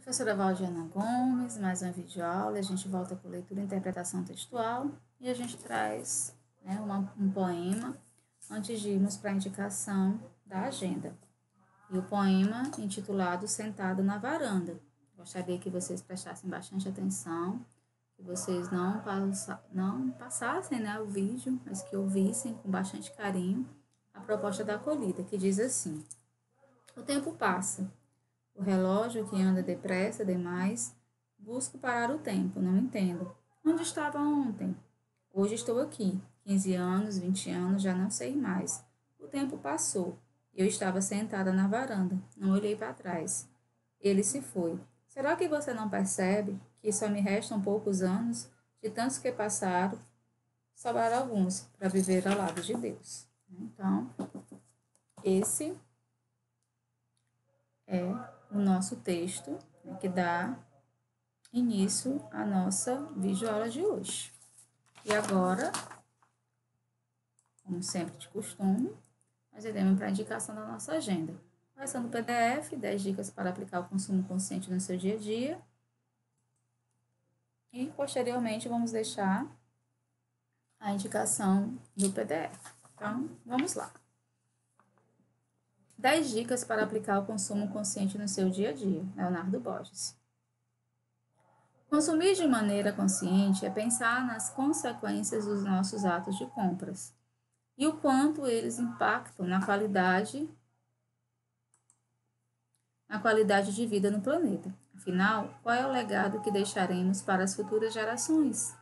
Professora Valdiana Gomes, mais uma videoaula. A gente volta com leitura e interpretação textual e a gente traz um poema antes de irmos para a indicação da agenda. E o poema intitulado Sentado na Varanda. Gostaria que vocês prestassem bastante atenção, que vocês não passassem o vídeo, mas que ouvissem com bastante carinho a proposta da acolhida, que diz assim: o tempo passa. O relógio que anda depressa demais, busco parar o tempo, não entendo. Onde estava ontem? Hoje estou aqui. 15 anos, 20 anos, já não sei mais. O tempo passou. Eu estava sentada na varanda, não olhei para trás. Ele se foi. Será que você não percebe que só me restam poucos anos? De tantos que passaram, sobraram alguns para viver ao lado de Deus. Então, esse é o nosso texto, que dá início à nossa videoaula de hoje. E agora, como sempre de costume, nós iremos para a indicação da nossa agenda. Começando o PDF, 10 dicas para aplicar o consumo consciente no seu dia a dia. E, posteriormente, vamos deixar a indicação do PDF. Então, vamos lá. 10 dicas para aplicar o consumo consciente no seu dia a dia. Leonardo Borges. Consumir de maneira consciente é pensar nas consequências dos nossos atos de compras e o quanto eles impactam na qualidade de vida no planeta. Afinal, qual é o legado que deixaremos para as futuras gerações?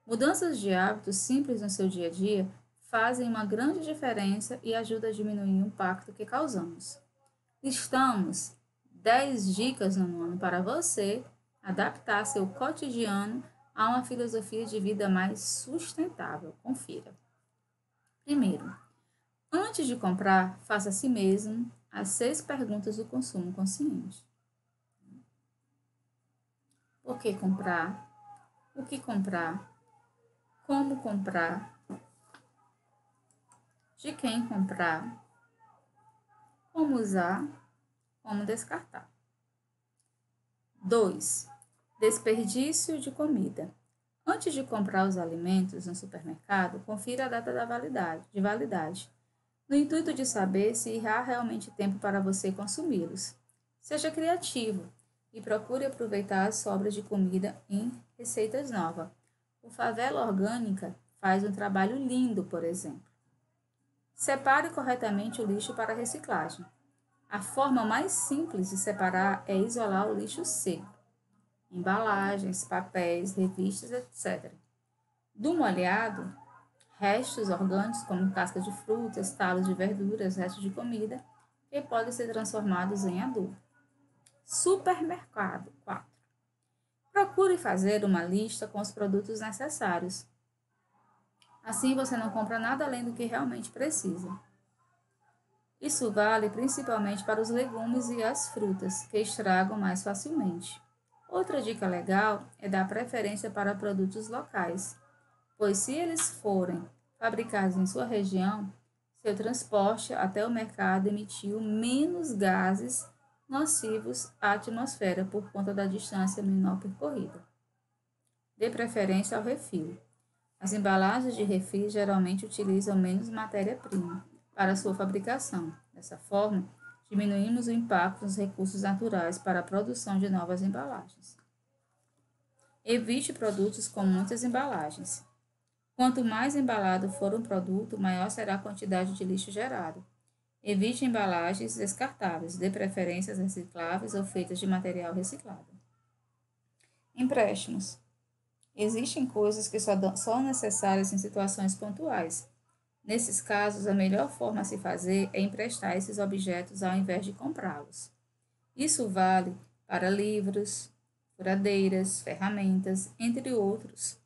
Mudanças de hábitos simples no seu dia a dia fazem uma grande diferença e ajudam a diminuir o impacto que causamos. Listamos 10 dicas no ano para você adaptar seu cotidiano a uma filosofia de vida mais sustentável. Confira. Primeiro, antes de comprar, faça a si mesmo as 6 perguntas do consumo consciente. Por que comprar? O que comprar? Como comprar? De quem comprar? Como usar? Como descartar? 2. Desperdício de comida. Antes de comprar os alimentos no supermercado, confira a data de validade, no intuito de saber se há realmente tempo para você consumi-los. Seja criativo e procure aproveitar as sobras de comida em receitas novas. O Favela Orgânica faz um trabalho lindo, por exemplo. Separe corretamente o lixo para reciclagem. A forma mais simples de separar é isolar o lixo seco, embalagens, papéis, revistas, etc. Do molhado, restos orgânicos como casca de frutas, talos de verduras, restos de comida, que podem ser transformados em adubo. Supermercado 4. Procure fazer uma lista com os produtos necessários. Assim você não compra nada além do que realmente precisa. Isso vale principalmente para os legumes e as frutas, que estragam mais facilmente. Outra dica legal é dar preferência para produtos locais, pois se eles forem fabricados em sua região, seu transporte até o mercado emitiu menos gases nocivos à atmosfera por conta da distância menor percorrida. Dê preferência ao refil. As embalagens de refil geralmente utilizam menos matéria-prima para sua fabricação. Dessa forma, diminuímos o impacto dos recursos naturais para a produção de novas embalagens. Evite produtos com muitas embalagens. Quanto mais embalado for um produto, maior será a quantidade de lixo gerado. Evite embalagens descartáveis, dê preferências recicláveis ou feitas de material reciclado. Empréstimos. Existem coisas que só são necessárias em situações pontuais. Nesses casos, a melhor forma a se fazer é emprestar esses objetos ao invés de comprá-los. Isso vale para livros, furadeiras, ferramentas, entre outros.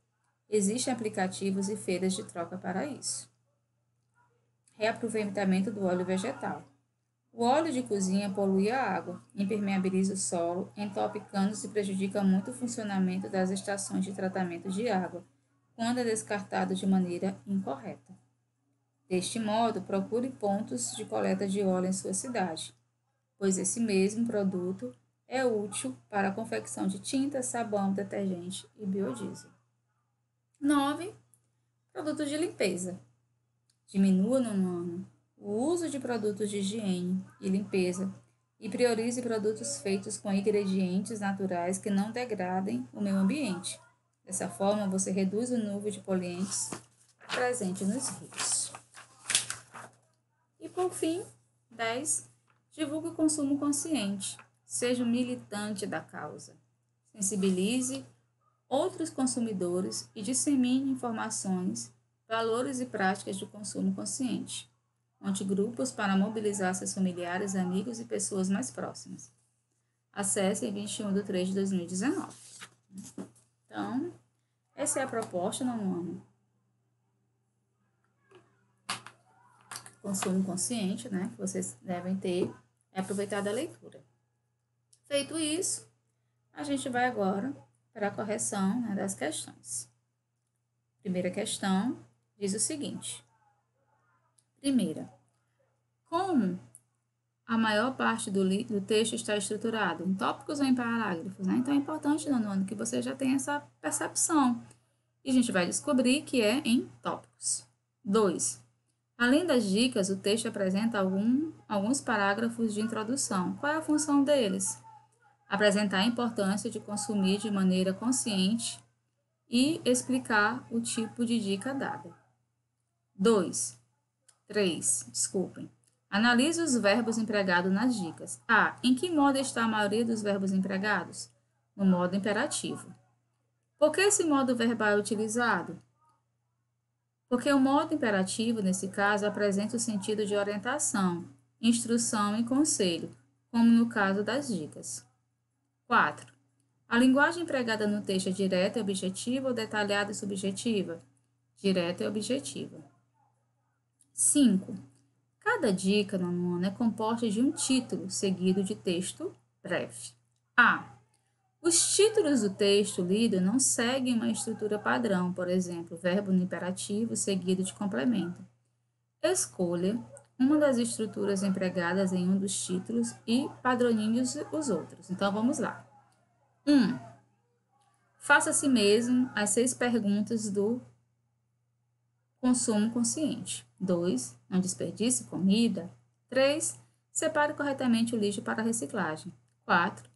Existem aplicativos e feiras de troca para isso. Reaproveitamento do óleo vegetal. O óleo de cozinha polui a água, impermeabiliza o solo, entope canos e prejudica muito o funcionamento das estações de tratamento de água, quando é descartado de maneira incorreta. Deste modo, procure pontos de coleta de óleo em sua cidade, pois esse mesmo produto É útil para a confecção de tinta, sabão, detergente e biodiesel. 9. Produtos de limpeza. Diminua no ano o uso de produtos de higiene e limpeza e priorize produtos feitos com ingredientes naturais que não degradem o meio ambiente. Dessa forma, você reduz o número de poluentes presente nos rios. E por fim, 10. Divulgue o consumo consciente. Seja um militante da causa. Sensibilize outros consumidores e dissemine informações, valores e práticas de consumo consciente. Monte grupos para mobilizar seus familiares, amigos e pessoas mais próximas. Acesse em 21/3/2019. Então, essa é a proposta no ano. Consumo consciente, né? Que vocês devem ter é aproveitar da leitura. Feito isso, a gente vai agora para a correção, né, das questões. Primeira questão diz o seguinte. Primeira, como a maior parte do texto está estruturado em tópicos ou em parágrafos, né? Então é importante, nono, que você já tenha essa percepção. E a gente vai descobrir que é em tópicos. 2. Além das dicas, o texto apresenta alguns parágrafos de introdução. Qual é a função deles? Apresentar a importância de consumir de maneira consciente e explicar o tipo de dica dada. 3. Analise os verbos empregados nas dicas. A. Em que modo está a maioria dos verbos empregados? No modo imperativo. Por que esse modo verbal é utilizado? Porque o modo imperativo, nesse caso, apresenta o sentido de orientação, instrução e conselho, como no caso das dicas. 4. A linguagem empregada no texto é direta e objetiva ou detalhada e subjetiva? Direta e objetiva. 5. Cada dica, nono ano, é composta de um título, seguido de texto breve. A. Os títulos do texto lido não seguem uma estrutura padrão, por exemplo, verbo no imperativo seguido de complemento. Escolha uma das estruturas empregadas em um dos títulos e padronize os outros. Então, vamos lá. 1. Faça a si mesmo as 6 perguntas do consumo consciente. 2. Não desperdice comida. 3. Separe corretamente o lixo para reciclagem. 4.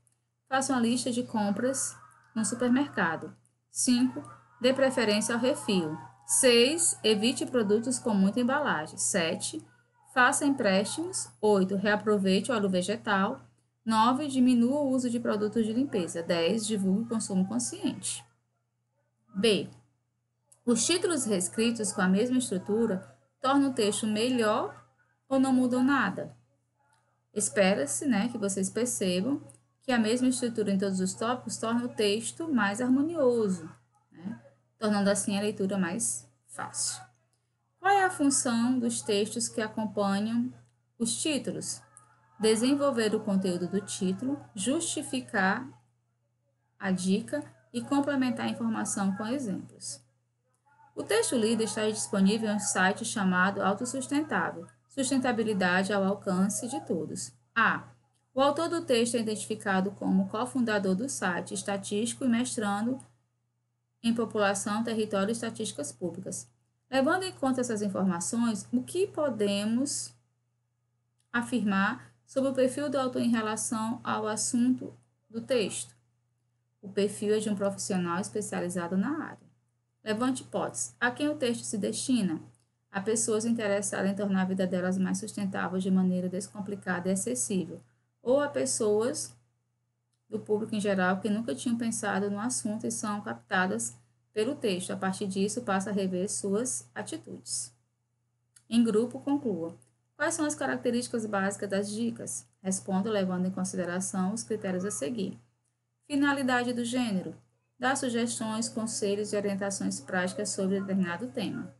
Faça uma lista de compras no supermercado. 5. Dê preferência ao refil. 6. Evite produtos com muita embalagem. 7. Faça empréstimos. 8. Reaproveite o óleo vegetal. 9. Diminua o uso de produtos de limpeza. 10. Divulgue o consumo consciente. B. Os títulos reescritos com a mesma estrutura tornam o texto melhor ou não mudam nada? Espera-se, né, que vocês percebam que a mesma estrutura em todos os tópicos torna o texto mais harmonioso, né, tornando assim a leitura mais fácil. Qual é a função dos textos que acompanham os títulos? Desenvolver o conteúdo do título, justificar a dica e complementar a informação com exemplos. O texto lido está disponível em um site chamado Autossustentável, Sustentabilidade ao Alcance de Todos. A. O autor do texto é identificado como cofundador do site, estatístico e mestrando em População, Território e Estatísticas Públicas. Levando em conta essas informações, o que podemos afirmar sobre o perfil do autor em relação ao assunto do texto? O perfil é de um profissional especializado na área. Levante hipótese. A quem o texto se destina? A pessoas interessadas em tornar a vida delas mais sustentável de maneira descomplicada e acessível, ou a pessoas do público em geral que nunca tinham pensado no assunto e são captadas pelo texto. A partir disso, passa a rever suas atitudes. Em grupo, conclua. Quais são as características básicas das dicas? Responda levando em consideração os critérios a seguir. Finalidade do gênero. Dá sugestões, conselhos e orientações práticas sobre determinado tema.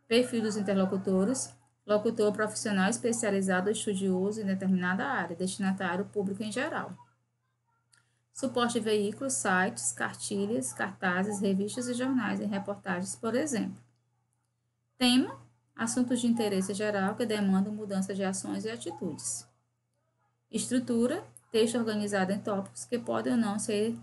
Perfil dos interlocutores. Locutor profissional especializado ou estudioso em determinada área, destinatário público em geral. Suporte de veículos, sites, cartilhas, cartazes, revistas e jornais em reportagens, por exemplo. Tema: assuntos de interesse geral que demandam mudança de ações e atitudes. Estrutura: texto organizado em tópicos que podem ou não ser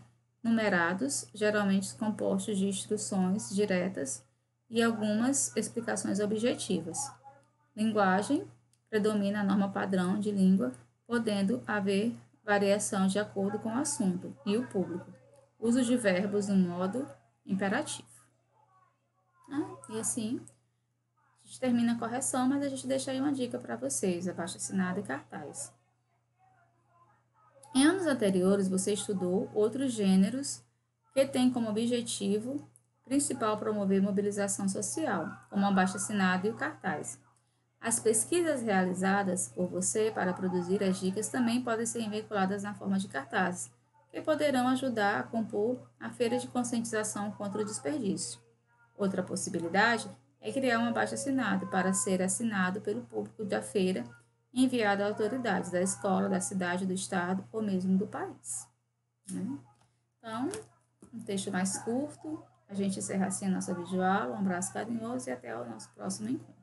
numerados, geralmente compostos de instruções diretas e algumas explicações objetivas. Linguagem: predomina a norma padrão de língua, podendo haver variação de acordo com o assunto e o público. Uso de verbos no modo imperativo. E assim, a gente termina a correção, mas a gente deixa aí uma dica para vocês, abaixo-assinado e cartaz. Em anos anteriores, você estudou outros gêneros que têm como objetivo principal promover mobilização social, como o abaixo-assinado e o cartaz. As pesquisas realizadas por você para produzir as dicas também podem ser vinculadas na forma de cartazes, que poderão ajudar a compor a feira de conscientização contra o desperdício. Outra possibilidade é criar um abaixo-assinado para ser assinado pelo público da feira e enviado a autoridades da escola, da cidade, do estado ou mesmo do país. Então, um texto mais curto, a gente encerra assim a nossa videoaula. Um abraço carinhoso e até o nosso próximo encontro.